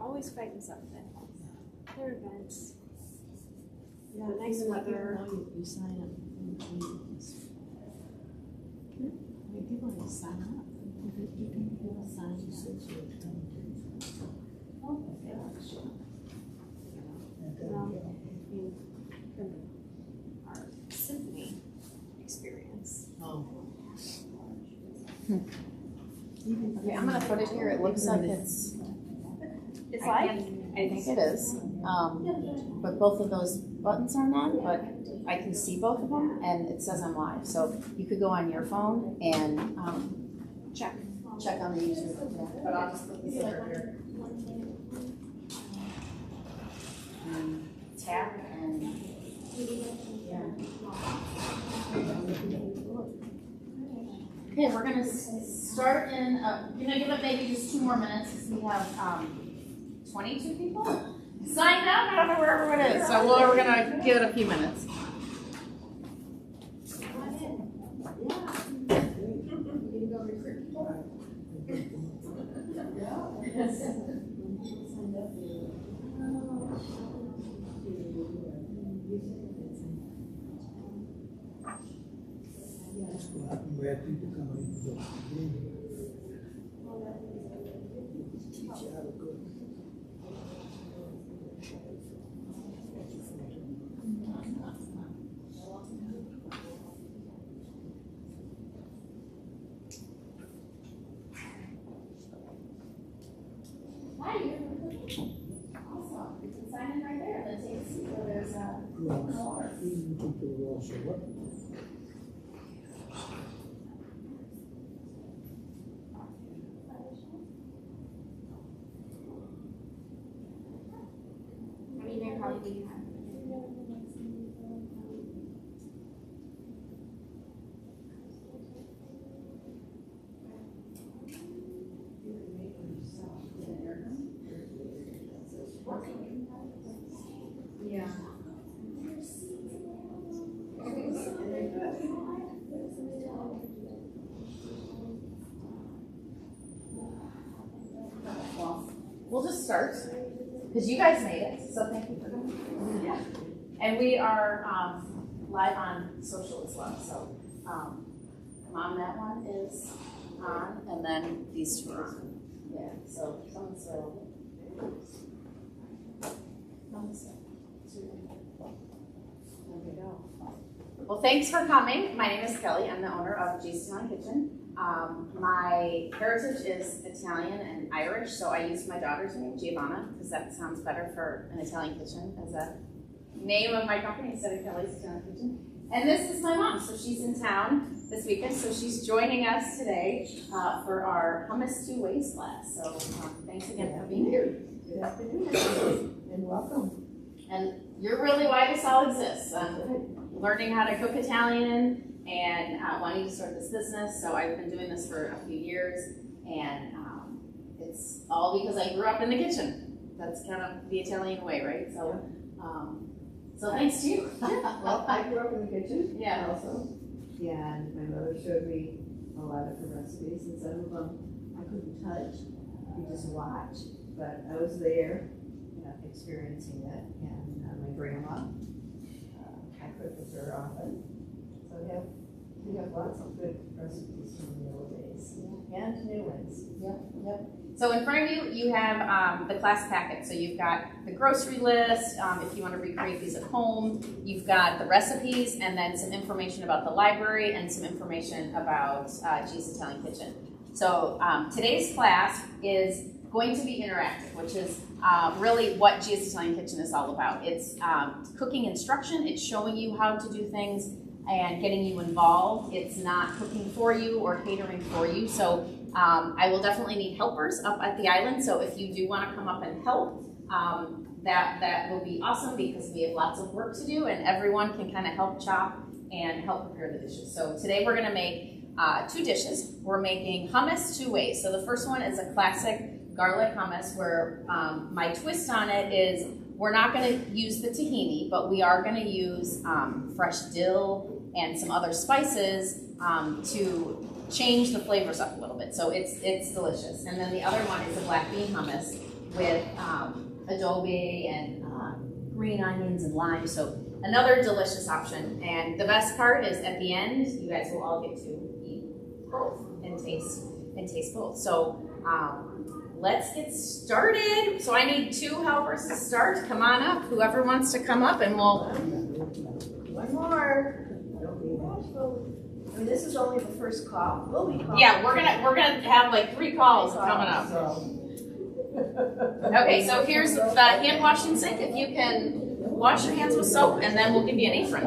always fighting something. Their events. Yeah, The nice weather. You sign up. People need to sign up. You can sign up. Oh my gosh. From our symphony experience. Oh. Okay, I'm gonna put it here. It looks like it's live? I think it is. But both of those buttons aren't on, but I can see both of them and it says I'm live. So you could go on your phone and check on the YouTube. Yeah. But I'll just put this over here. And tap and yeah. Okay, we're gonna start in, gonna give it maybe just 2 more minutes because we have 22 people signed up. I don't know where everyone is, so we're gonna give it a few minutes. Where people come in to teach you how to cook. Hi, you're awesome. You can sign in right there. Then take a seat where there's water. Even people who also work. Yeah. Well, we'll just start because you guys made it, so thank you for coming. Yeah. And we are live on social as well, so Mom, that one is on, and then these 2 are on. Yeah, so someone's available. There we go. Well, thanks for coming. My name is Kelly. I'm the owner of Jesus Italian Kitchen. My heritage is Italian and Irish, so I used my daughter's name, Giovanna, because that sounds better for an Italian kitchen as a name of my company instead of Kelly's Italian Kitchen. And this is my mom, so she's in town this weekend, so she's joining us today for our Hummus 2 Ways class. So thanks again for being here. Good afternoon, and welcome. And you're really why this all exists. Learning how to cook Italian and wanting to start this business. So I've been doing this for a few years, and it's all because I grew up in the kitchen. That's kind of the Italian way, right? So, so thanks to you. Well, I grew up in the kitchen. Yeah. Also. Yeah, and my mother showed me a lot of her recipes, and some of them I couldn't touch. You just watch. But I was there, experiencing it, and my grandma, I cook with her often. So we have lots of good recipes from the old days, and new ones. Yep. So in front of you, you have the class packet. So you've got the grocery list, if you want to recreate these at home. You've got the recipes, and then some information about the library, and some information about Jesus Italian Kitchen. So today's class is going to be interactive, which is really what Jesus Italian Kitchen is all about. It's cooking instruction. It's showing you how to do things and getting you involved. It's not cooking for you or catering for you. So I will definitely need helpers up at the island. So if you do want to come up and help, that will be awesome because we have lots of work to do and everyone can kind of help chop and help prepare the dishes. So today we're going to make 2 dishes. We're making hummus 2 ways. So the first one is a classic garlic hummus where my twist on it is we're not going to use the tahini, but we are going to use fresh dill and some other spices to change the flavors up a little bit. So it's delicious. And then the other one is a black bean hummus with adobe and green onions and lime. So another delicious option. And the best part is at the end, you guys will all get to eat both and taste both. So let's get started. So I need 2 helpers to start. Come on up, whoever wants to come up, and we'll. One more. I mean, this is only the first call. We'll be calling. Yeah, we're gonna have like 3 calls coming up. Okay, so here's the hand washing sink. If you can wash your hands with soap, and then we'll give you an apron.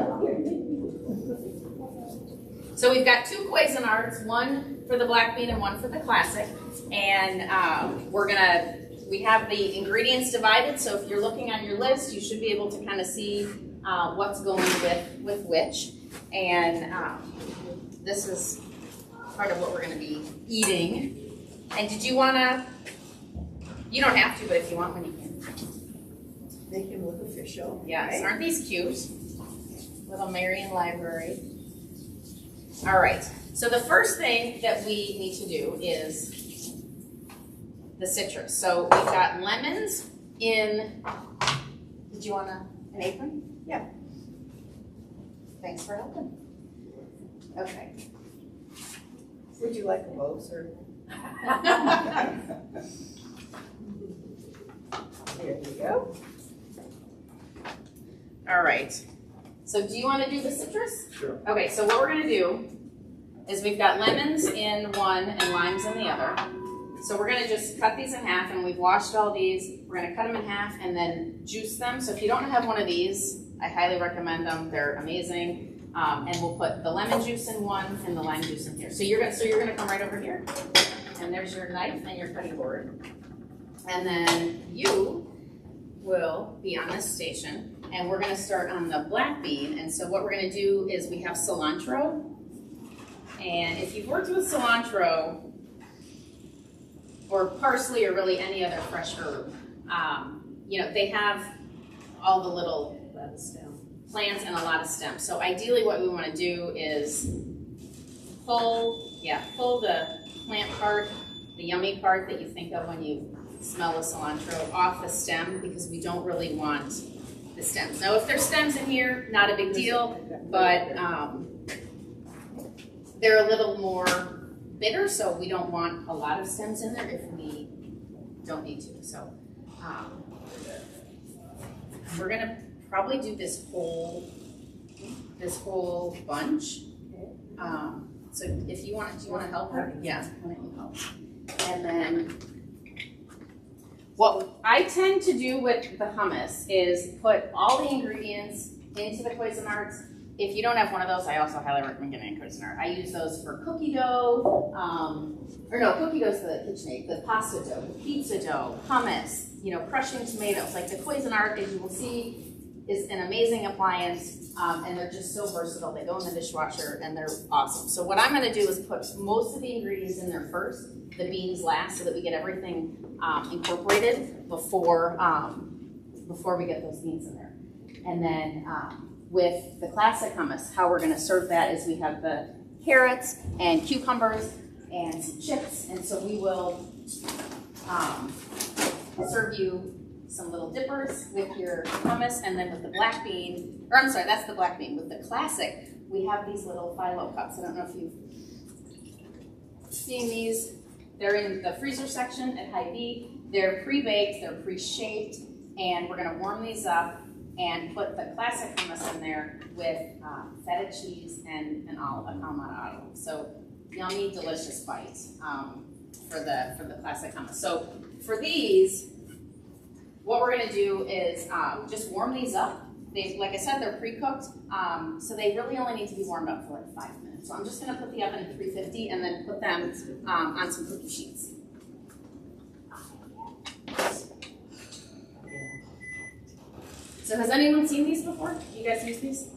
So we've got 2 Cuisinarts, one for the black bean and one for the classic. And we have the ingredients divided, so if you're looking on your list, you should be able to kind of see what's going with which. And this is part of what we're gonna be eating. And did you wanna, you don't have to, but if you want one, you can. Make him look official. Yes, right? aren't these cute? Little Marion library. All right, so the first thing that we need to do is the citrus. So we've got lemons in, did you want an apron? Yeah. Thanks for helping. Okay. Would you like a bow, sir? There you go. All right. So do you want to do the citrus? Sure. Okay, so what we're going to do is we've got lemons in one and limes in the other. So we're going to just cut these in half, and we've washed all these. We're going to cut them in half and then juice them. So if you don't have one of these, I highly recommend them. They're amazing. And we'll put the lemon juice in one and the lime juice in here. So you're going to come right over here, and there's your knife and your cutting board. And then you will be on this station, and we're going to start on the black bean. And so what we're going to do is we have cilantro. And if you've worked with cilantro or parsley or really any other fresh herb, you know, they have all the little plants and a lot of stems. So ideally what we want to do is pull the plant part, the yummy part that you think of when you smell the cilantro, off the stem, because we don't really want the stems. Now if there's stems in here, not a big deal, but they're a little more bitter, so we don't want a lot of stems in there if we don't need to. So we're gonna probably do this whole bunch. So if you want, do you want to help her? Yeah, why don't you help? And then what I tend to do with the hummus is put all the ingredients into the Cuisinarts. If you don't have one of those, I also highly recommend getting a Cuisinart. I use those for cookie dough, cookie dough's the KitchenAid, the pasta dough, the pizza dough, hummus, you know, crushing tomatoes. Like the Cuisinart, as you will see, is an amazing appliance, and they're just so versatile. They go in the dishwasher, and they're awesome. So what I'm gonna do is put most of the ingredients in there first, the beans last, so that we get everything incorporated before we get those beans in there. And then with the classic hummus, how we're gonna serve that is we have the carrots and cucumbers and some chips, and so we will serve you some little dippers with your hummus, and then with the black bean, or I'm sorry, that's the black bean. With the classic, we have these little phyllo cups. I don't know if you've seen these. They're in the freezer section at Hy-Vee. They're pre-baked, they're pre-shaped, and we're gonna warm these up and put the classic hummus in there with feta cheese and olive amaretto. So yummy, delicious bite for the classic hummus. So for these, what we're gonna do is just warm these up. Like I said, they're pre-cooked, so they really only need to be warmed up for like 5 minutes. So I'm just gonna put the oven at 350 and then put them on some cookie sheets. So has anyone seen these before? You guys use these?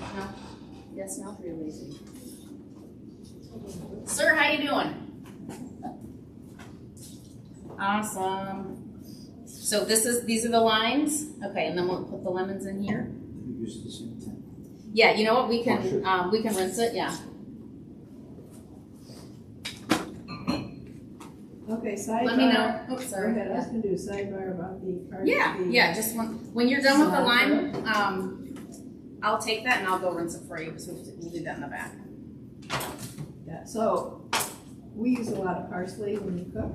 No? Yes, no? You're lazy. Sir, how you doing? Awesome. So these are the limes. Okay, and then we'll put the lemons in here. You use the same thing. Yeah, you know what? We can rinse it. Yeah. Okay, sidebar. Let me know. Oh, Go sorry. ahead, I was gonna do a sidebar about the card. Yeah, just when you're done with the Cilantro. lime, I'll take that and I'll go rinse it for you, because we'll do that in the back. Yeah, so we use a lot of parsley when we cook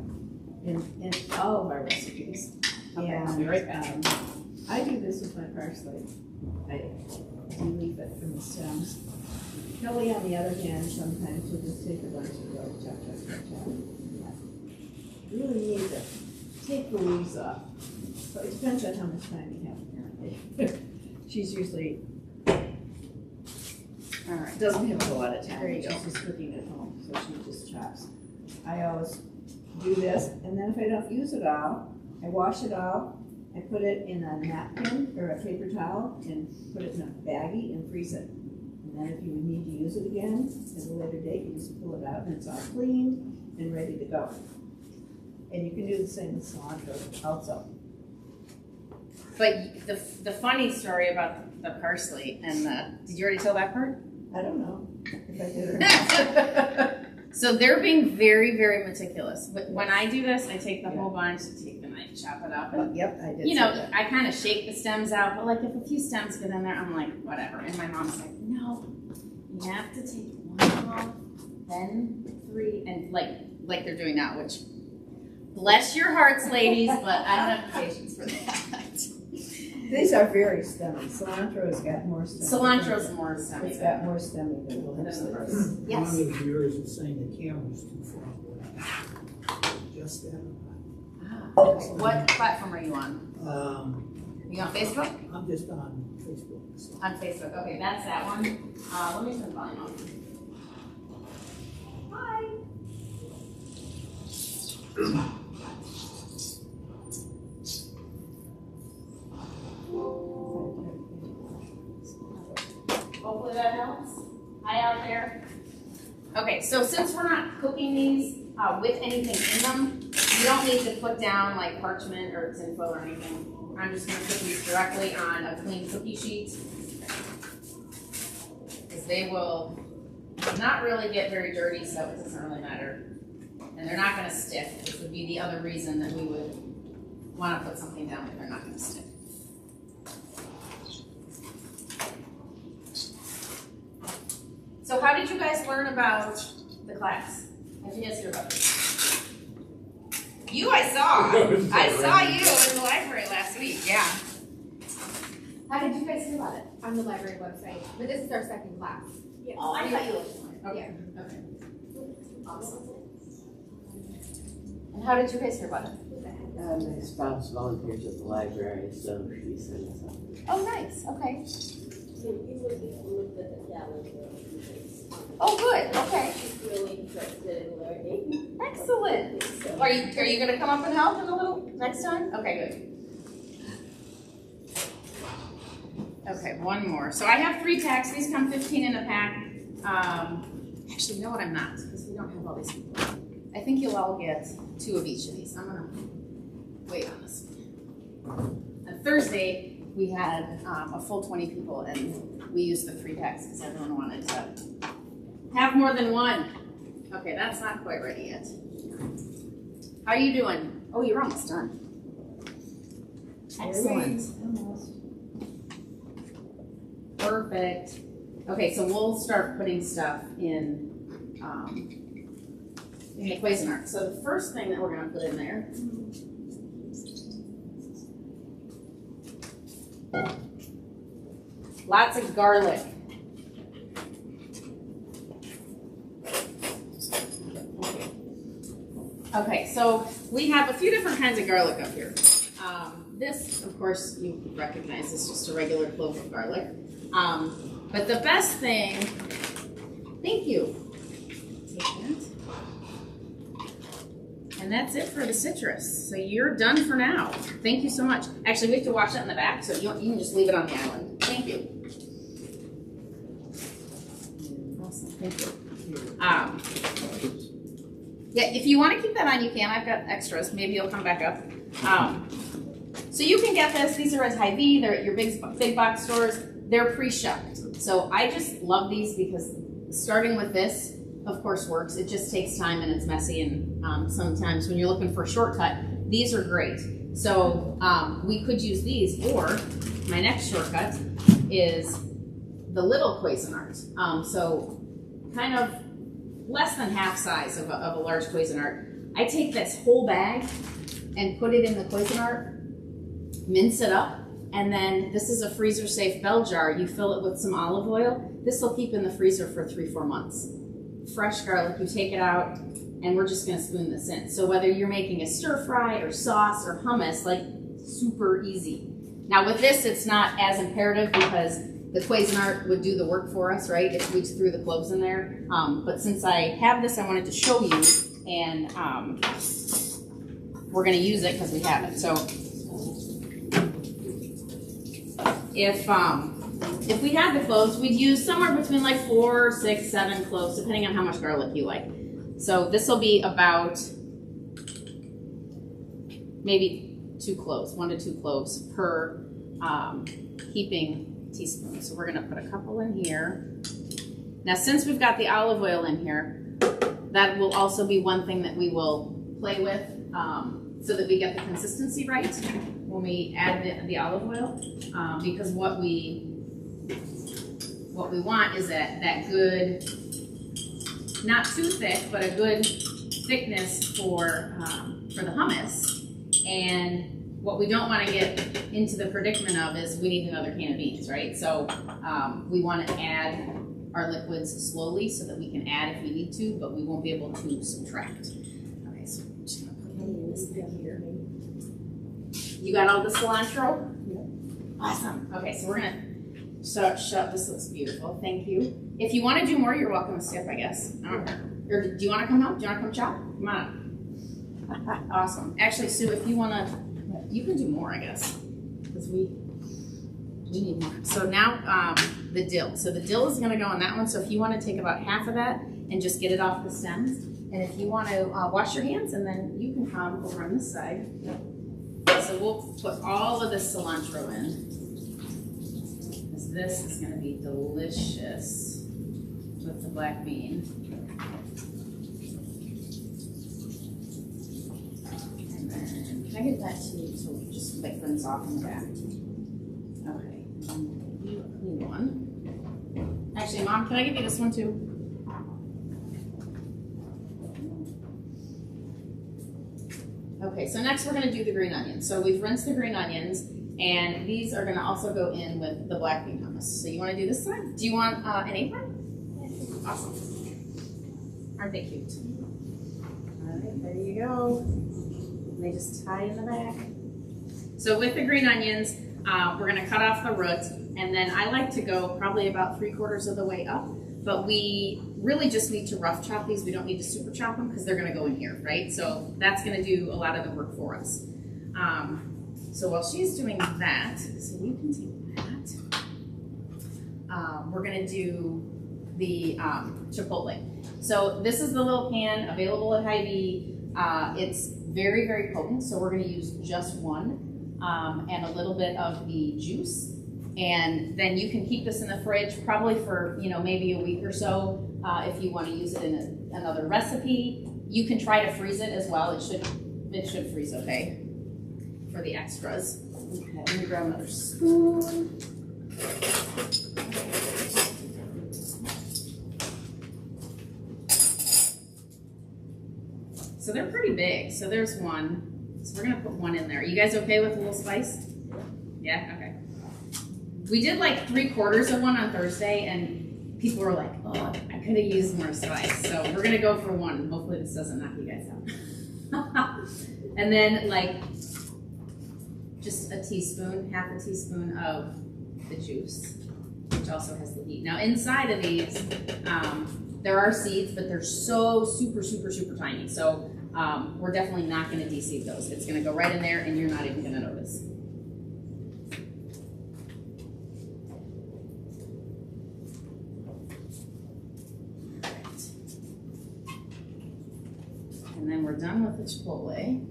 in all of our recipes. Okay, And I'll be right back. I do this with my parsley. I leaf it from the stems. Kelly, on the other hand, sometimes will just take a bunch of row, chop, chop, chop, chop. Really need to take the leaves off. So it depends on how much time you have, apparently. She's usually All right. doesn't have a lot of time. There you She's go. just cooking at home, so she just chops. I always do this, and then if I don't use it all, I wash it all, I put it in a napkin or a paper towel and put it in a baggie and freeze it. And then if you need to use it again at a later date, you just pull it out and it's all clean and ready to go. And you can do the same with cilantro also. But the funny story about the parsley and did you already tell that part? I don't know if I did or not. So they're being very, very meticulous. But when I do this, I take the whole bunch, take the knife, chop it up, and Yep, I did. you say know, that. I kind of shake the stems out. But like if a few stems get in there, I'm like, whatever. And my mom's like, no, you have to take one off, then three, and like they're doing now. Which, bless your hearts, ladies, but I don't have patience for that. These are very stemmy. Cilantro's got more stemmy. Cilantro's more stemmy. It's got more stemmy than we'll have Than the slips. rest. Yes. One of the viewers was saying the camera's too far. Just that. Ah, okay. What platform are you on? You on Facebook? I'm just on Facebook. So. On Facebook. Okay, that's that one. Let me turn the volume on. Hi. Hopefully that helps. Hi out there. Okay, so since we're not cooking these with anything in them, you don't need to put down like parchment or tinfoil or anything. I'm just going to cook these directly on a clean cookie sheet, because they will not really get very dirty, so it doesn't really matter. And they're not going to stick, which would be the other reason that we would want to put something down if they're not going to stick. So how did you guys learn about the class? How did you guys hear about this? You, I saw. I saw you in the library last week, yeah. How did you guys hear about it? On the library website, but this is our second class. Yeah. Oh, I thought you looked. Okay, okay. Awesome. And how did you guys hear about it? My spouse volunteers at the library, so she sends something. Oh, nice, okay. So we looked at the calendar. Oh, good, okay. She's really interested in learning. Excellent. So, Are you gonna come up and help in a little next time? Okay, good. Okay, one more. So I have 3 packs. These come 15 in a pack. Actually, you know what? I'm not, because we don't have all these people. I think you'll all get 2 of each of these. I'm gonna wait on this one. On Thursday, we had a full 20 people, and we used the 3 packs because everyone wanted to have more than one. Okay, that's not quite ready yet. How are you doing? Oh, you're almost done. Excellent. Almost. Perfect. Okay, so we'll start putting stuff in the Cuisinart. So the first thing that we're gonna put in there lots of garlic. Okay, so we have a few different kinds of garlic up here. This, of course, you recognize is just a regular clove of garlic. But the best thing, thank you. Take that. And that's it for the citrus. So you're done for now. Thank you so much. Actually, we have to wash that in the back, so you can just leave it on the island. Thank you. Awesome, thank you. Yeah, if you want to keep that on, you can. I've got extras. Maybe you'll come back up. So you can get this. These are at Hy-Vee. They're at your big box stores. They're pre-shucked. So I just love these because starting with this, of course, works. It just takes time and it's messy, and sometimes when you're looking for a shortcut, these are great. So we could use these, or my next shortcut is the little Cuisinart. So kind of less than half size of a large Cuisinart. I take this whole bag and put it in the Cuisinart, mince it up, and then this is a freezer safe bell jar. You fill it with some olive oil. This will keep in the freezer for 3-4 months. Fresh garlic, you take it out, and we're just gonna spoon this in. So whether you're making a stir fry or sauce or hummus, like super easy. Now with this, it's not as imperative because the Cuisinart would do the work for us, right? If we threw the cloves in there. But since I have this, I wanted to show you, and we're gonna use it because we have it. So if we had the cloves, we'd use somewhere between like 4, 6, 7 cloves, depending on how much garlic you like. So this will be about maybe 2 cloves, 1 to 2 cloves per heaping teaspoon. So we're gonna put a couple in here. Now, since we've got the olive oil in here, that will also be one thing that we will play with so that we get the consistency right when we add the olive oil, because what we want is that good, not too thick, but a good thickness for the hummus. And what we don't want to get into the predicament of is we need another can of beans, right? So we want to add our liquids slowly so that we can add if we need to, but we won't be able to subtract. Okay, so I'm just gonna put it in this bag here. You got all the cilantro? Yeah. Awesome. Okay, so we're gonna shut. This looks beautiful. Thank you. If you want to do more, you're welcome to skip, I guess. I don't care. Or do you want to come help? Do you want to come chop? Come on up. Awesome. Actually, Sue, if you want to, you can do more, I guess, because we need more. So now the dill. So the dill is going to go on that one. So if you want to take about half of that and just get it off the stems, and if you want to wash your hands, and then you can come over on this side. So we'll put all of this cilantro in. This is going to be delicious with the black bean. And then, can I get that too? So we just like rinse off in the back. Okay, and you a clean one. Actually, Mom, can I give you this one too? Okay, so next we're going to do the green onions. So we've rinsed the green onions. And these are going to also go in with the black bean hummus. So you want to do this side? Do you want an apron? Awesome. Aren't they cute? All right, there you go. And they just tie in the back. So with the green onions, we're going to cut off the root. And then I like to go probably about 3/4 of the way up. But we really just need to rough chop these. We don't need to super chop them because they're going to go in here, right? So that's going to do a lot of the work for us. So while she's doing that, so you can take that, we're gonna do the chipotle. So this is the little pan available at Hy-Vee. It's very, very potent, so we're gonna use just one and a little bit of the juice. And then you can keep this in the fridge probably for, maybe a week or so if you wanna use it in another recipe. You can try to freeze it as well. It should freeze okay. For the extras. Okay, let me grab another spoon. So they're pretty big. So there's one. So we're gonna put one in there. Are you guys okay with a little spice? Yeah, okay. We did like 3/4 of one on Thursday and people were like, oh, I could have used more spice. So we're gonna go for one. Hopefully this doesn't knock you guys out. And then like, just a teaspoon, half a teaspoon of the juice, which also has the heat. Now inside of these, there are seeds, but they're so super, super, super tiny. So we're definitely not gonna de-seed those. It's gonna go right in there and you're not even gonna notice. And then we're done with the chipotle.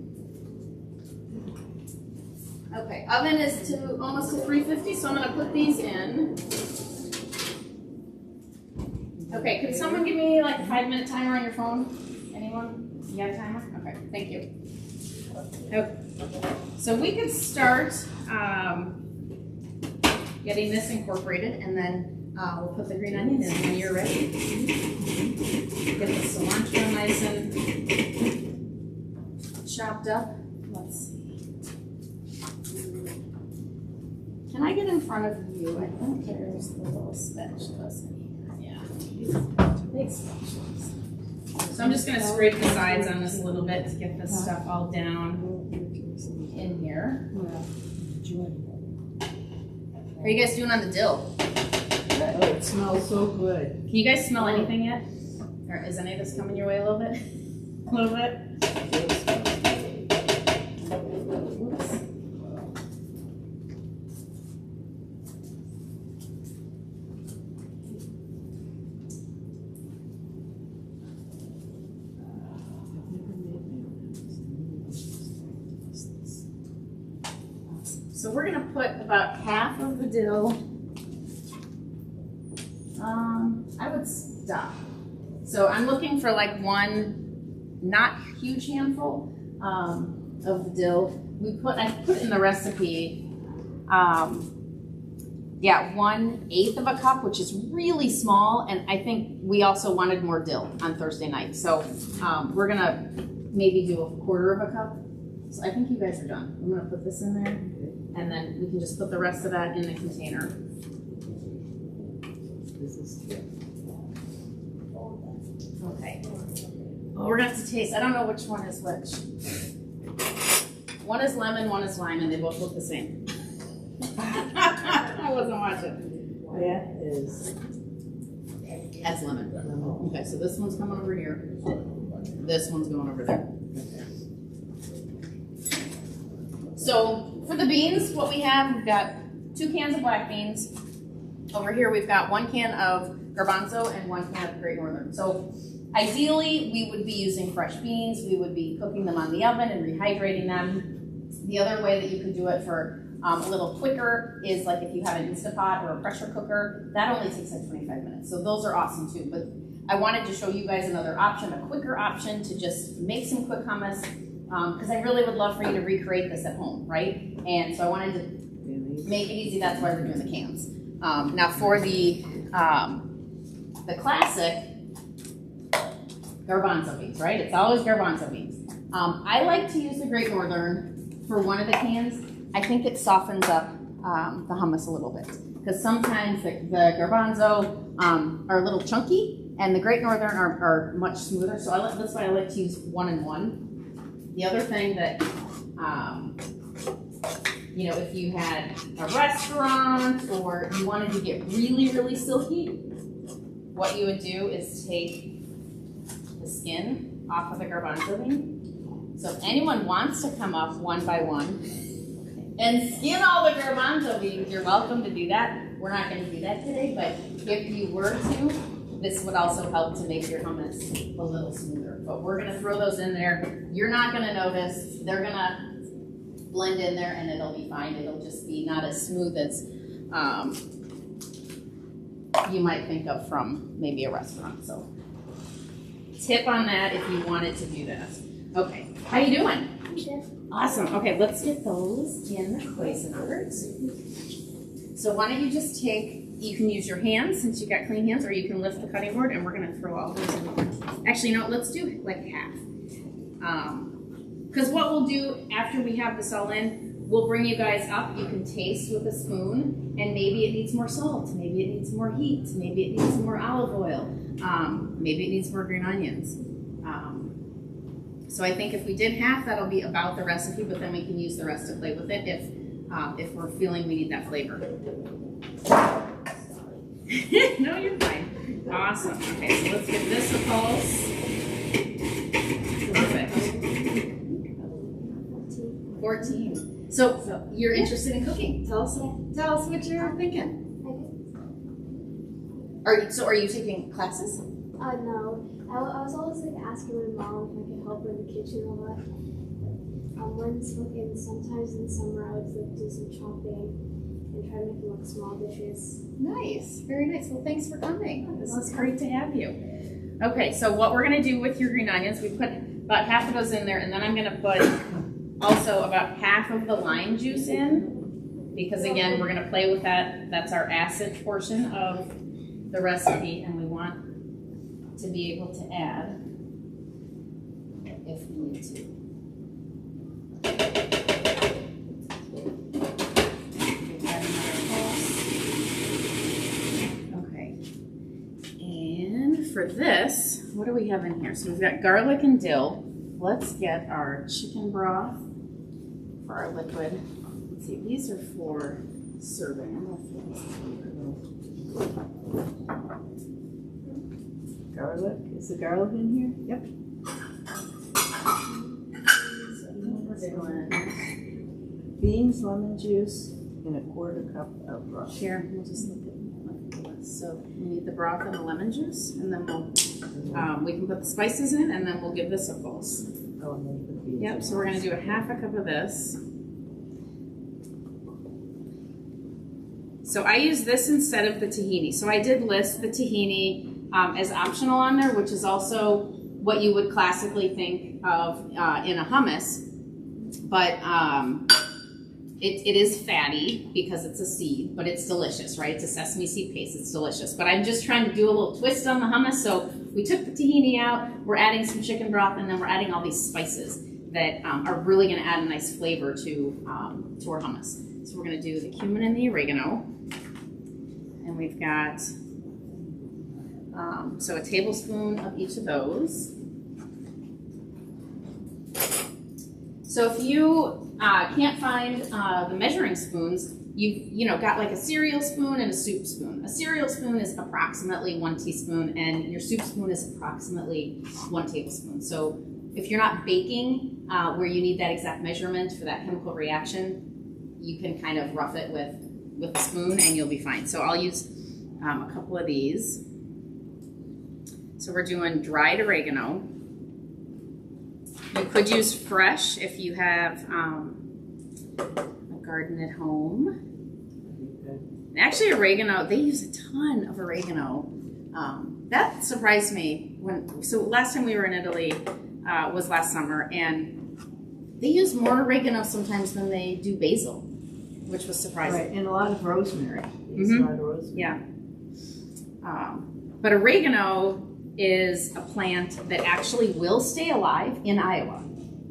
Okay, oven is to almost to 350, so I'm gonna put these in. Okay, could someone give me like a 5-minute timer on your phone? Anyone? You got a timer? Okay, thank you. Okay. So we could start getting this incorporated, and then we'll put the green onion in when you're ready. Get the cilantro nice and chopped up. Let's see. Can I get in front of you? I think there's the little spatulas in here. Yeah. Big spatulas. So I'm just going to scrape the sides on this a little bit to get this stuff all down in here. How are you guys doing on the dill? Oh, it smells so good. Can you guys smell anything yet? Or is any of this coming your way a little bit? A little bit? Whoops. So we're gonna put about half of the dill. I would stop. So I'm looking for like one, not huge handful of the dill. I put in the recipe, 1/8 of a cup, which is really small. And I think we also wanted more dill on Thursday night. So we're gonna maybe do 1/4 of a cup. So I think you guys are done. I'm gonna put this in there, and then we can just put the rest of that in the container. This is good. Okay. Well, we're gonna have to taste. I don't know which one is which. One is lemon, one is lime, and they both look the same. I wasn't watching. That is. That's lemon. Okay, so this one's coming over here. This one's going over there. So for the beans, what we have, we've got 2 cans of black beans. Over here, we've got 1 can of garbanzo and 1 can of Great Northern. So ideally, we would be using fresh beans. We would be cooking them on the oven and rehydrating them. The other way that you could do it for a little quicker is like if you have an Instapot or a pressure cooker, that only takes like 25 minutes. So those are awesome too. But I wanted to show you guys another option, a quicker option to just make some quick hummus, because I really would love for you to recreate this at home, right? And so I wanted to make it easy. That's why we're doing the cans. Now for the classic garbanzo beans, right? It's always garbanzo beans. I like to use the Great Northern for one of the cans. I think it softens up the hummus a little bit, because sometimes the garbanzo are a little chunky, and the Great Northern are much smoother. So that's why I like to use 1 and 1. The other thing that if you had a restaurant or you wanted to get really, really silky, what you would do is take the skin off of the garbanzo bean. So if anyone wants to come up one by one and skin all the garbanzo beans, you're welcome to do that. We're not going to do that today, but if you were to, this would also help to make your hummus a little smoother. But we're going to throw those in there. You're not going to notice. They're going to blend in there, and it'll be fine. It'll just be not as smooth as you might think of from maybe a restaurant. So tip on that if you wanted to do that. Okay, how you doing? Good. Awesome. Okay, let's get those in the Cuisinart. So why don't you just you can use your hands since you got clean hands, or you can lift the cutting board, and we're gonna throw all those in there. Actually, no, let's do like half. Because what we'll do after we have this all in, we'll bring you guys up. You can taste with a spoon, and maybe it needs more salt, maybe it needs more heat, maybe it needs more olive oil, maybe it needs more green onions. So I think if we did half, that'll be about the recipe, but then we can use the rest to play with it if we're feeling we need that flavor. No, you're fine. Awesome. Okay, so let's give this a pulse. Perfect. 14. So you're interested in cooking. Tell us what you're thinking. Are you taking classes? No. I was always like asking my mom if I could help her in the kitchen a lot. Sometimes in the summer I would like do some chopping and try to make them like small dishes. Nice, very nice. Well, thanks for coming. This is great to have you. Okay, so what we're gonna do with your green onions, we put about half of those in there, and then I'm gonna put also about half of the lime juice in, because again, we're gonna play with that. That's our acid portion of the recipe, and we want to be able to add if we need to. Okay, and for this, what do we have in here? So we've got garlic and dill. Let's get our chicken broth for our liquid. Let's see, these are for serving. I'm gonna throw this in. Garlic, is the garlic in here? Yep. Beans, lemon juice, and a quarter cup of broth. Here, we'll just look at this. So we need the broth and the lemon juice, and then we'll we can put the spices in, and then we'll give this a pulse. Oh, and then you put beans. Yep. So we're gonna do a half a cup of this. So I use this instead of the tahini. So I did list the tahini as optional on there, which is also what you would classically think of in a hummus, but it is fatty because it's a seed, but it's delicious, right? It's a sesame seed paste, it's delicious. But I'm just trying to do a little twist on the hummus. So we took the tahini out, we're adding some chicken broth, and then we're adding all these spices that are really gonna add a nice flavor to our hummus. So we're gonna do the cumin and the oregano. And we've got, so a tablespoon of each of those. So if you can't find the measuring spoons, you've got like a cereal spoon and a soup spoon. A cereal spoon is approximately 1 teaspoon, and your soup spoon is approximately 1 tablespoon. So if you're not baking where you need that exact measurement for that chemical reaction, you can kind of rough it with a spoon and you'll be fine. So I'll use a couple of these. So we're doing dried oregano. You could use fresh if you have a garden at home. Actually, oregano, they use a ton of oregano. That surprised me. So last time we were in Italy was last summer, and they use more oregano sometimes than they do basil, which was surprising. Right, and a lot of rosemary. A lot of rosemary. Yeah. But oregano is a plant that actually will stay alive in Iowa.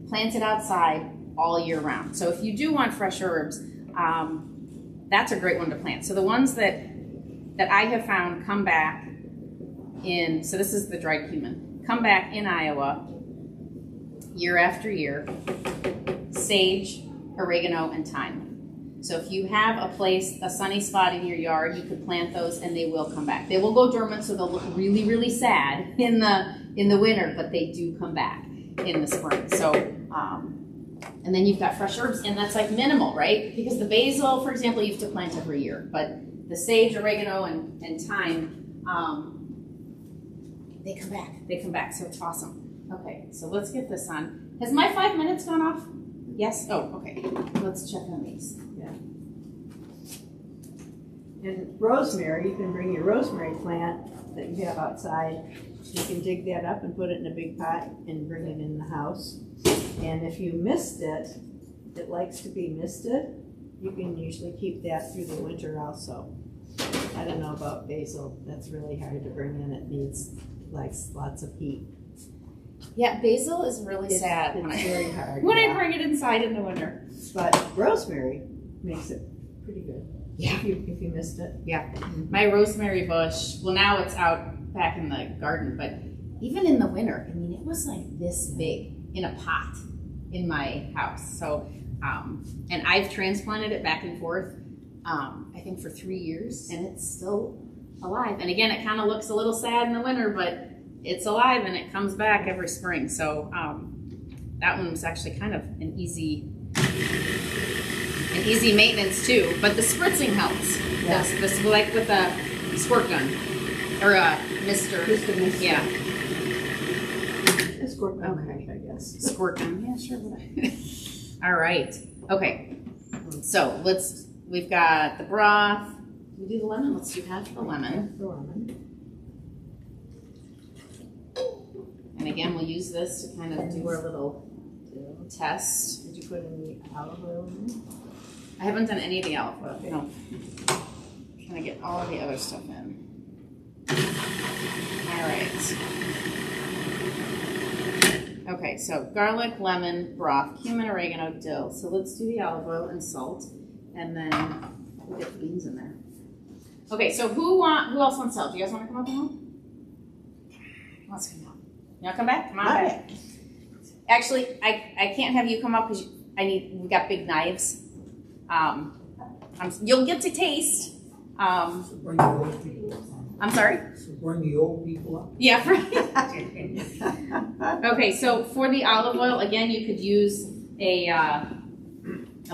Planted outside all year round. So if you do want fresh herbs, that's a great one to plant. So the ones that I have found come back in, so this is the dried cumin, come back in Iowa year after year: sage, oregano, and thyme. So if you have a place, a sunny spot in your yard, you could plant those and they will come back. They will go dormant, so they'll look really, really sad in the winter, but they do come back in the spring. So, and then you've got fresh herbs, and that's like minimal, right? Because the basil, for example, you have to plant every year, but the sage, oregano, and thyme, they come back. They come back, so it's awesome. Okay, so let's get this on. Has my 5 minutes gone off? Yes? Oh, okay. Let's check on these. And rosemary, you can bring your rosemary plant that you have outside. You can dig that up and put it in a big pot and bring it in the house. And if you mist it, it likes to be misted. You can usually keep that through the winter also. I don't know about basil. That's really hard to bring in. It needs lots of heat. Yeah, basil is really sad It's when very hard. I bring it inside in the winter. But rosemary makes it pretty good. Yeah. If you missed it. Yeah. My rosemary bush, well, now it's out back in the garden, but even in the winter, I mean, it was like this big in a pot in my house. So, and I've transplanted it back and forth, I think for 3 years, and it's still alive. And again, it kind of looks a little sad in the winter, but it's alive and it comes back every spring. So that one was actually kind of an easy maintenance too, but the spritzing helps. Yeah. This like with a squirt gun or a mister. Just a mist. Yeah. A squirt gun, Okay. I guess. Squirt gun. Yeah, sure. All right. Okay. So we've got the broth. We do the lemon. Let's do half the lemon. The lemon. And again, we'll use this to kind of do our little test. Did you put any olive oil in there? I haven't done any of the olive oil, no. Trying to get all of the other stuff in. All right. Okay, so garlic, lemon, broth, cumin, oregano, dill. So let's do the olive oil and salt, and then we'll get the beans in there. Okay, so who else wants to help? Do you guys want to come up and help? Who wants to come up? You want to come back? Come on back. Actually, I can't have you come up because we got big knives. You'll get to taste. So bring the old people up. I'm sorry? So bring the old people up. Yeah, right. Okay, so for the olive oil, again, you could use a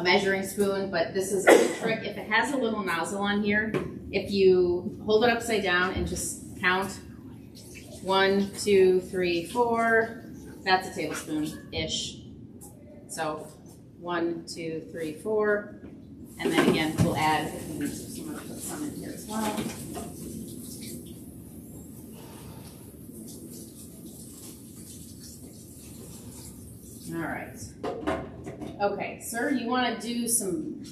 measuring spoon, but this is a trick. If it has a little nozzle on here, if you hold it upside down and just count 1, 2, 3, 4, that's a tablespoon-ish. So 1, 2, 3, 4, and then again, we'll add, if we need to, so I'm gonna put some in here as well. All right. Okay, sir, you want to do some,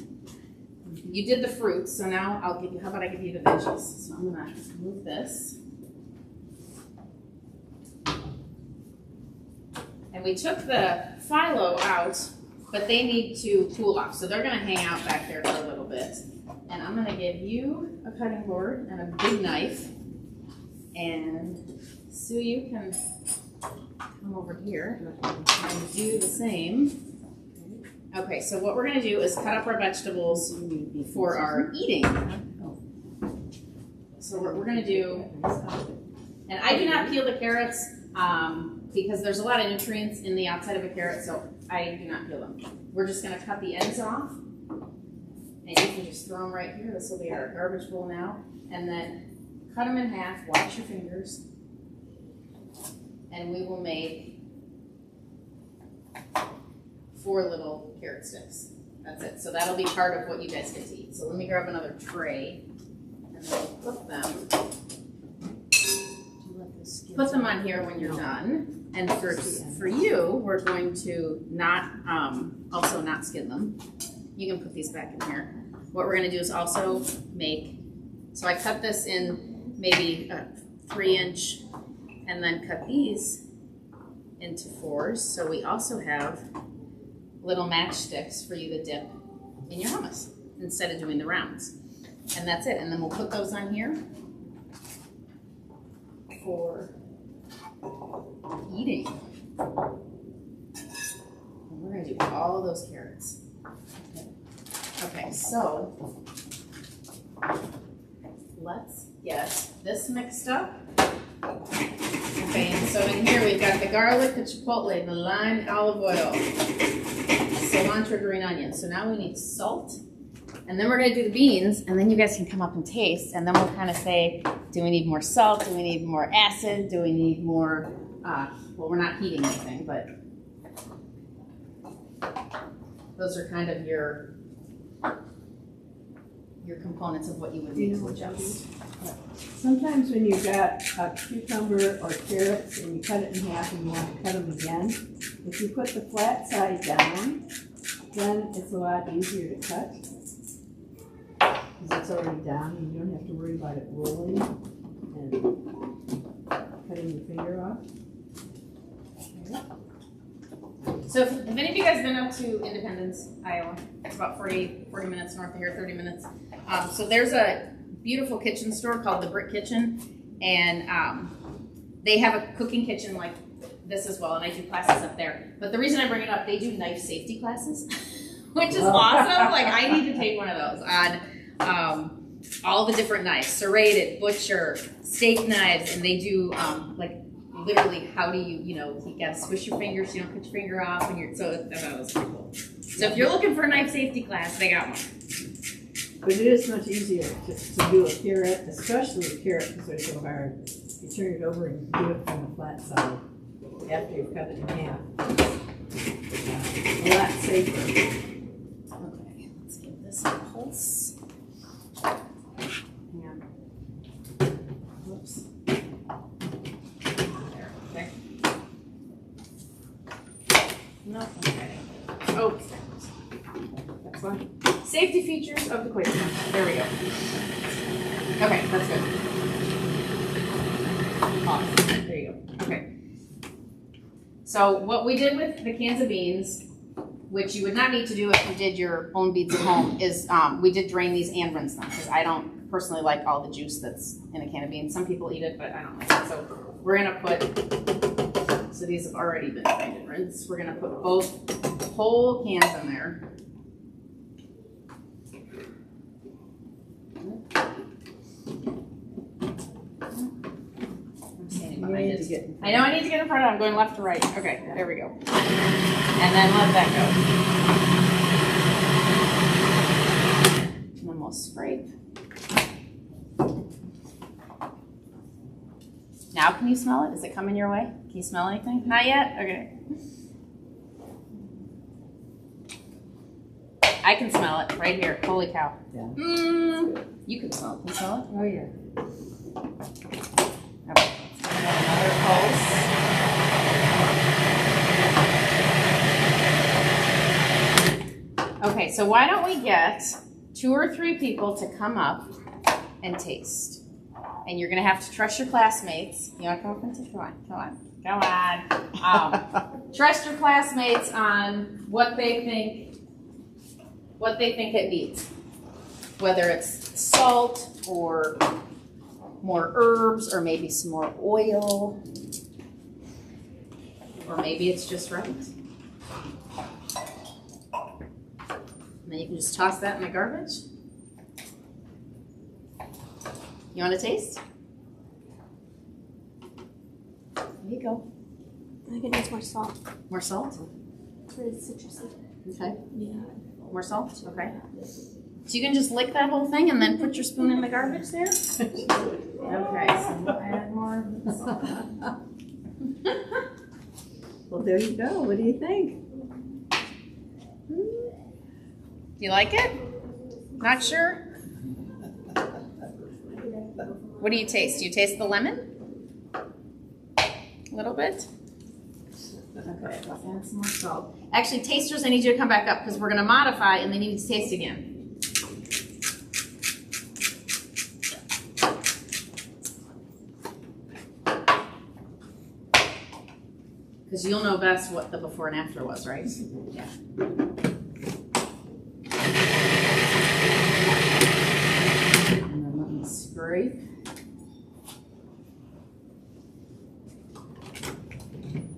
you did the fruits, so now I'll give you, how about I give you the veggies? So I'm going to move this. And we took the phyllo out, but they need to cool off, so they're going to hang out back there for a little bit. And I'm going to give you a cutting board and a big knife. And Sue, you can come over here and do the same. Okay, so what we're going to do is cut up our vegetables for our eating. So what we're going to do, and I do not peel the carrots because there's a lot of nutrients in the outside of a carrot, so I do not peel them. We're just going to cut the ends off, and you can just throw them right here. This will be our garbage bowl now, and then cut them in half, wash your fingers, and we will make 4 little carrot sticks. That's it. So that'll be part of what you guys get to eat. So let me grab another tray and then flip them. Put them on here when you're done. And for you, we're going to also not skin them. You can put these back in here. What we're going to do is also make, so I cut this in maybe a 3-inch and then cut these into 4s. So we also have little matchsticks for you to dip in your hummus instead of doing the rounds. And that's it. And then we'll put those on here for eating. And we're going to do all those carrots. Okay, so let's get this mixed up. Okay, and so in here we've got the garlic, the chipotle, the lime, olive oil, cilantro, green onion. So now we need salt, and then we're going to do the beans, and then you guys can come up and taste, and then we'll kind of say, do we need more salt? Do we need more acid? Do we need more, well, we're not heating anything, but those are kind of your components of what you would need to adjust. Sometimes when you've got a cucumber or carrots and you cut it in half and you want to cut them again, if you put the flat side down, then it's a lot easier to cut because it's already down and you don't have to worry about it rolling and cutting your finger off. So if any of you guys been up to Independence, Iowa, it's about 40 minutes north of here, 30 minutes. So there's a beautiful kitchen store called the Brick Kitchen, and they have a cooking kitchen like this as well, and I do classes up there. But the reason I bring it up, they do knife safety classes, which is awesome. Like I need to take one of those on all the different knives, serrated, butcher, steak knives, and they do like literally how do you gotta squish your fingers so you don't cut your finger off when you're, so I thought it was pretty cool. So if you're looking for a knife safety class, they got one. But it is much easier to do a carrot, especially a carrot because they're so hard. You turn it over and do it from the flat side after you've cut it in half. A lot safer. Okay, let's give this a pulse. Hang on. Whoops. There, okay. quick start. That's one. Safety features of the quick start. There we go. Okay, that's good. Awesome. There you go. Okay. So what we did with the cans of beans, which you would not need to do if you did your own beans at home, is we did drain these and rinse them because I don't personally like all the juice that's in a can of beans. Some people eat it, but I don't like it. So we're gonna put, so these have already been drained and rinsed. We're gonna put both whole cans in there. I'm standing behind it. I know I need to get in front of it. I'm going left to right. Okay, there we go. And then let that go. And then we'll scrape. Now can you smell it? Is it coming your way? Can you smell anything? Not yet? Okay. I can smell it right here. Holy cow. Yeah. You can smell it. Can you smell it? Oh, yeah. Okay. Let's give it another pulse. Okay, so why don't we get 2 or 3 people to come up and taste? And you're gonna have to trust your classmates. You wanna come up and taste? Come on. Trust your classmates on what they think it needs. Whether it's salt or more herbs or maybe some more oil. Or maybe it's just right. And then you can just toss that in the garbage. You want to taste? There you go. I think it needs more salt. More salt? It's really citrusy. Okay. Yeah. More salt? Okay. So you can just lick that whole thing and then put your spoon in the garbage there? Okay, so we'll add more salt. Well, there you go. What do you think? Do you like it? Not sure? What do you taste? Do you taste the lemon? A little bit? Okay, let's add some more salt. Actually, tasters, I need you to come back up because we're going to modify and then you need to taste again. Because you'll know best what the before and after was, right? Yeah. And then let me scrape.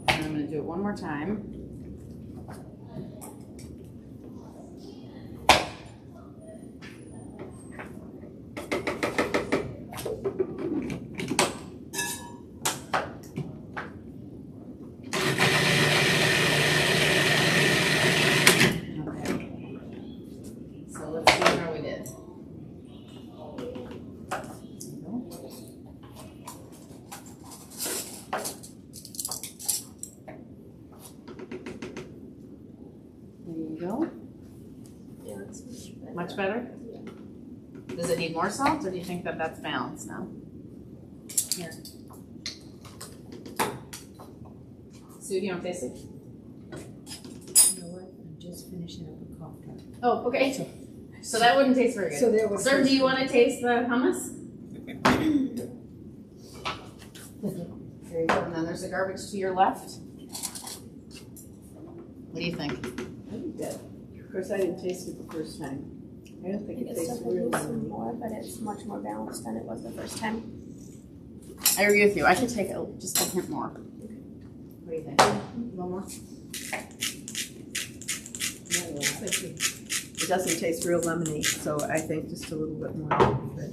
And I'm going to do it one more time. Much better? Does it need more salt, or do you think that that's balanced now? Here. Sue, do you want to taste it? You know what? I'm just finishing up a cough drop. Oh, okay. So that wouldn't taste very good. So there was. Sir, do you want to taste the hummus? There you go. And then there's the garbage to your left. What do you think? I think that. Of course, I didn't taste it the first time. I don't I think think it it's tastes definitely real some lemony. more, but it's much more balanced than it was the first time. I agree with you. I should take just a hint more. What do you think? A little more? It doesn't taste real lemony, so I think just a little bit more. But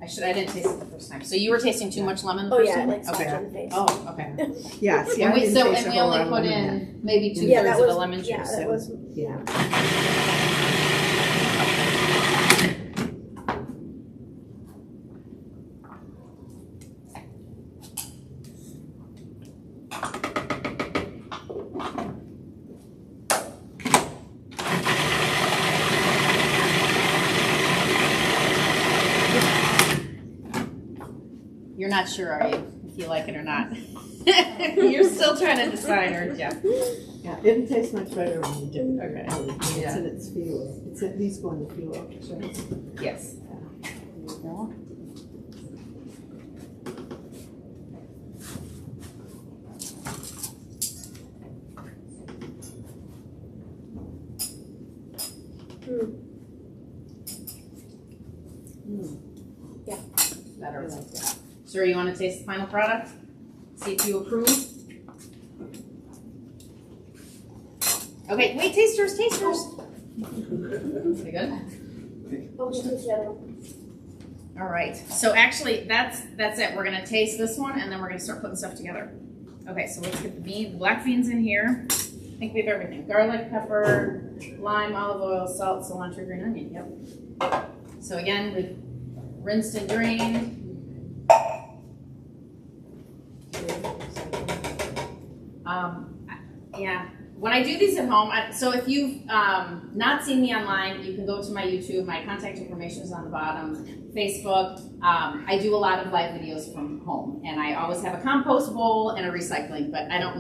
I didn't taste it the first time. So you were tasting too much lemon the Oh first yeah, time? like smacked Okay. in the face. Oh, okay. yeah, see, And I we, didn't so, taste and a we whole only lot of put lemon in maybe 2/3 Yeah, that of the was- lemon juice. Yeah, that was. Yeah. You're not sure, are you? If you like it or not? You're still trying to decide, aren't you? Yeah, it tastes much better when you dip it. Okay. It's Yeah. in its fuel. It's at least going to fuel. So. Yes. There you go. Yeah. Better. Sure, you want to taste the final product? See if you approve? Okay, wait, tasters. Pretty good? Oh, we should taste the other one. All right, so actually, that's it. We're gonna taste this one, and then we're gonna start putting stuff together. Okay, so let's get the black beans in here. I think we have everything. Garlic, pepper, lime, olive oil, salt, cilantro, green onion, yep. So again, we've rinsed and drained. Yeah, when I do these at home, so if you've not seen me online, you can go to my YouTube. My contact information is on the bottom. Facebook. I do a lot of live videos from home, and I always have a compost bowl and a recycling, but I don't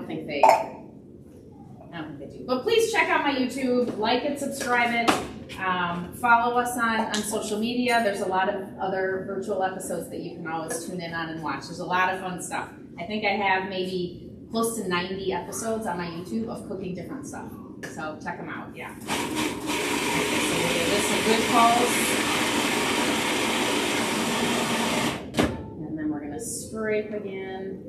think they do. But please check out my YouTube, like it, subscribe it, follow us on social media. There's a lot of other virtual episodes that you can always tune in on and watch. There's a lot of fun stuff. I think I have maybe close to 90 episodes on my YouTube of cooking different stuff. So check them out, yeah. Okay, so we'll give this a good pulse. And then we're gonna scrape again.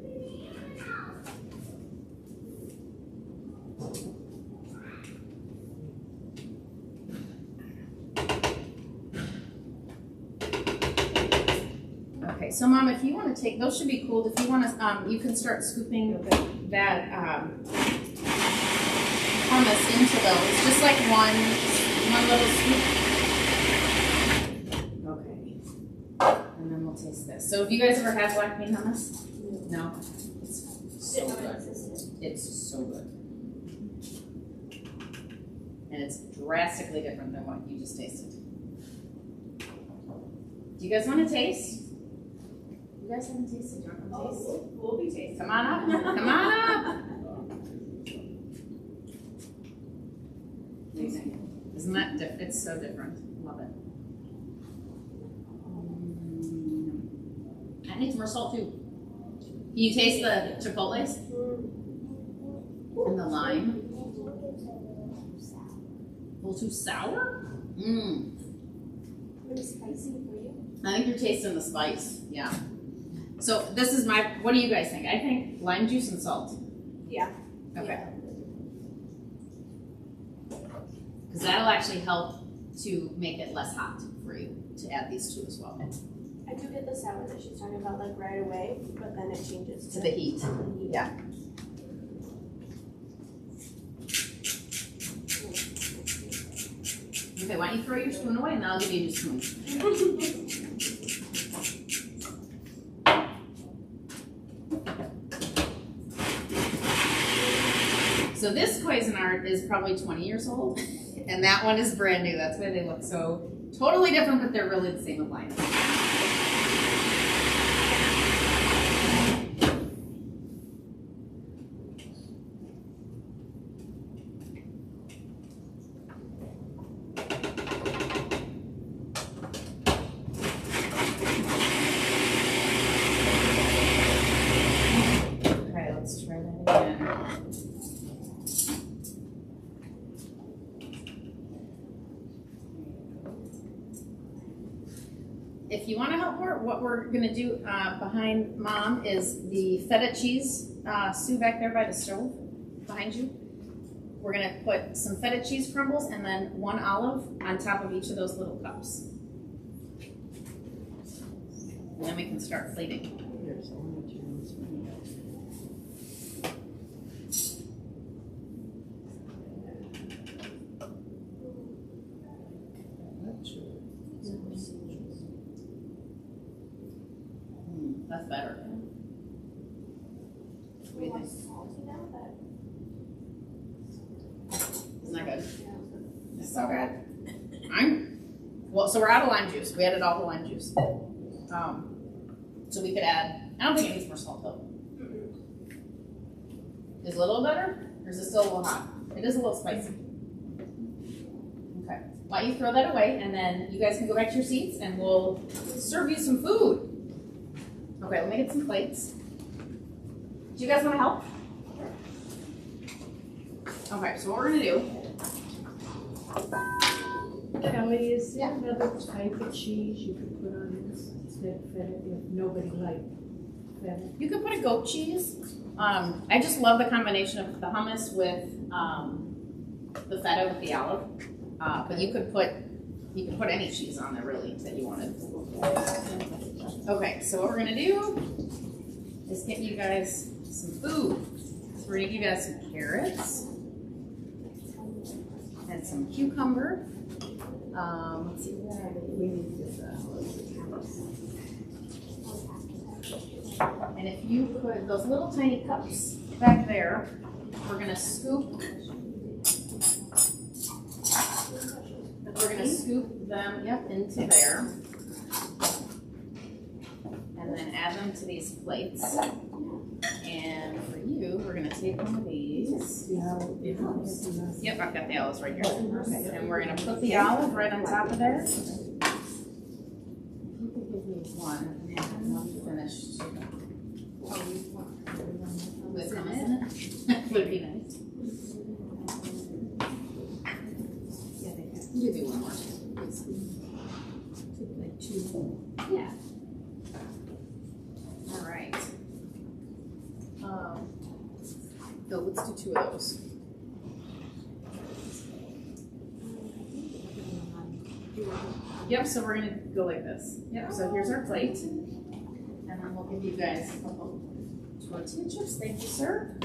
Okay, so Mom, if you want to take, those should be cooled. If you want to, you can start scooping that hummus into those, just like one little scoop. Okay, and then we'll taste this. So have you guys ever had black bean hummus? No? It's so good. It's so good. And it's drastically different than what you just tasted. Do you guys want to taste? You guys haven't tasted. Do you want to taste? We'll be tasting. Come on up. Come on up. Isn't that different? It's so different. Love it. That needs more salt too. Can you taste the chipotles? And the lime? A little too sour? Mmm. Really spicy for you. I think you're tasting the spice. Yeah. So this is my, what do you guys think? I think lime juice and salt. Yeah. Okay. Because that'll actually help to make it less hot for you to add these two as well. I do get the sour that she's talking about like right away, but then it changes To the heat. Yeah. Okay, why don't you throw your spoon away and then I'll give you a new spoon. So this Cuisinart is probably 20 years old, and that one is brand new. That's why they look so totally different, but they're really the same appliance. Okay, let's try that again. If you want to help her, what we're going to do behind Mom is the feta cheese stew back there by the stove behind you. We're going to put some feta cheese crumbles and then one olive on top of each of those little cups. And then we can start plating. That's better. What do you think? Salty now, but Isn't that good? It's so good. Well, so we're out of lime juice. We added all the lime juice. So we could add, I don't think it needs more salt though. Is it a little better, or is it still a little hot? It is a little spicy. Okay, why don't you throw that away, and then you guys can go back to your seats, and we'll serve you some food. Okay, let me get some plates. Do you guys want to help? Okay, so what we're gonna do. Kelly, is there another type of cheese you could put on this instead of feta if nobody liked feta? You could put a goat cheese. I just love the combination of the hummus with the feta with the olive. But you could put any cheese on there really that you wanted. Okay, so what we're gonna do is get you guys some food. So we're gonna give you guys some carrots and some cucumber. Let's see, we need to get and if you put those little tiny cups back there, we're gonna scoop. We're gonna scoop them, into there. And then add them to these plates. And for you, we're gonna take one of these. Yep, I've got the olives right here. And we're gonna put the olive right on top of there. If you could give me one, and one finished. With hummus in it? Would be nice. You do one more. Like two. Yeah. All right. So let's do two of those. Yep, so we're gonna go like this. Yep, so here's our plate. And then we'll give you guys a couple tortilla chips. Thank you, sir.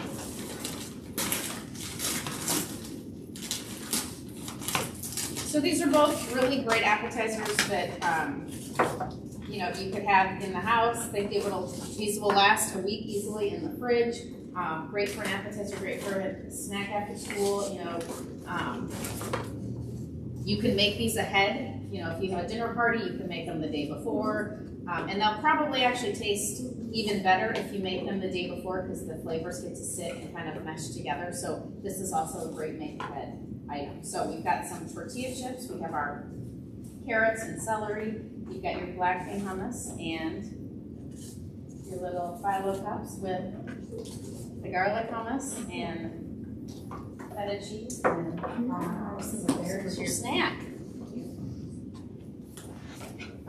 So these are both really great appetizers that you could have in the house. These will last a week easily in the fridge. Great for an appetizer, great for a snack after school. You can make these ahead. If you have a dinner party, you can make them the day before. And they'll probably actually taste even better if you make them the day before because the flavors get to sit and kind of mesh together. So this is also a great make ahead item. So we've got some tortilla chips, we have our carrots and celery, you've got your black bean hummus and your little phyllo cups with the garlic hummus and feta cheese and there's your snack.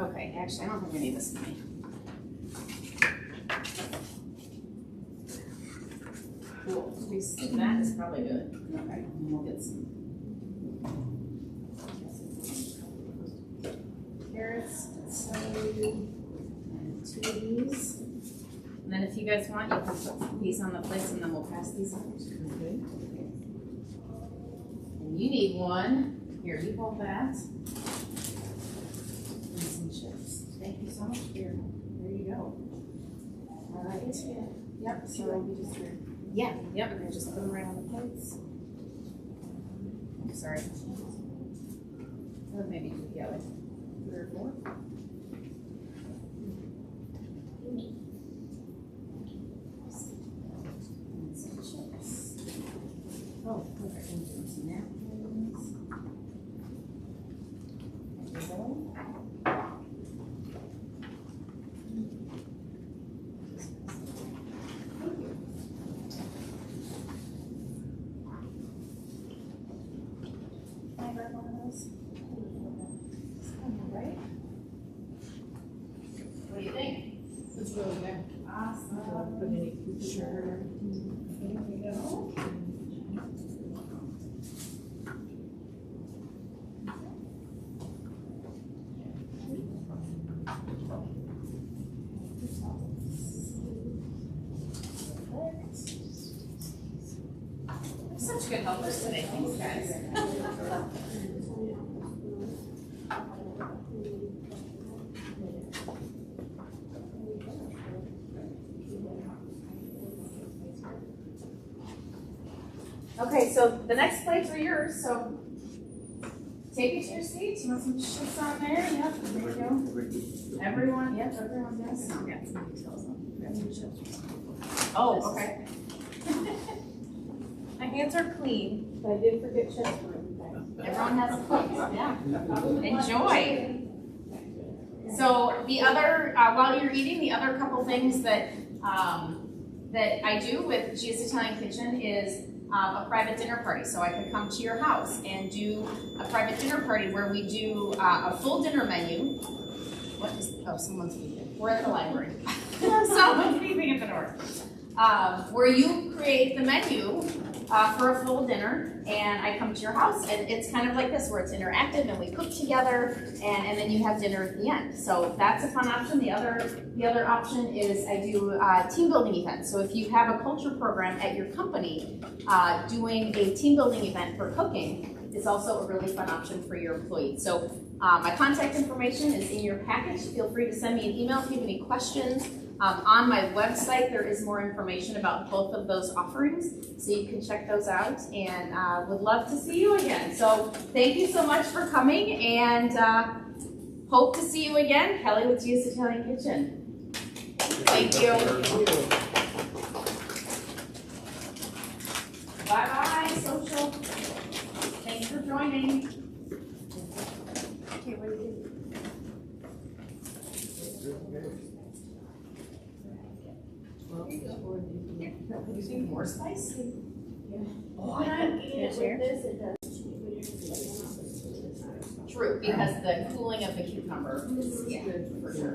Okay, actually I don't think I need this tonight. Cool, that is probably good. Okay, and we'll get some carrots and celery and two of these. And then if you guys want, you can put these on the plates and then we'll pass these out. Okay. And you need one. Here, you hold that. And some chips. Thank you so much, dear. There you go. All right. Yep, so we just yep, and just put them right on the plates. Sorry. Maybe like 3 or 4. And some chips. Oh, okay. And some napkins. There you go. What do you think? It's really good. Awesome. Put any sugar. There we go. Such good helpers today, thanks guys. Okay, so the next plates are yours, so take it to your seats. You want some chips on there? Yep, there you go. Everyone, yep, everyone does. I've got some details on. Grab some chips. Oh, okay. My hands are clean. But I did forget chestnut. Everyone has a place, yeah. Enjoy. So the other, while you're eating, the other couple things that that I do with Gia's Italian Kitchen is a private dinner party. So I could come to your house and do a private dinner party where we do a full dinner menu. What is, oh, someone's leaving. We're at the library. Someone's leaving at the door. Where you create the menu for a full dinner, and I come to your house, and it's kind of like this, where it's interactive, and we cook together, and then you have dinner at the end. So that's a fun option. The other option is I do team building events. So if you have a culture program at your company, doing a team building event for cooking is also a really fun option for your employees. So my contact information is in your package. Feel free to send me an email if you have any questions. On my website, there is more information about both of those offerings, so you can check those out, and would love to see you again. So thank you so much for coming, and hope to see you again. Kelly with Gia's Italian Kitchen. Thank you. Bye-bye, social. Thanks for joining. Okay, what do you do? You need more spice? When I'm eating it with this, it does change. True, because the cooling of the cucumber is, yeah, for sure.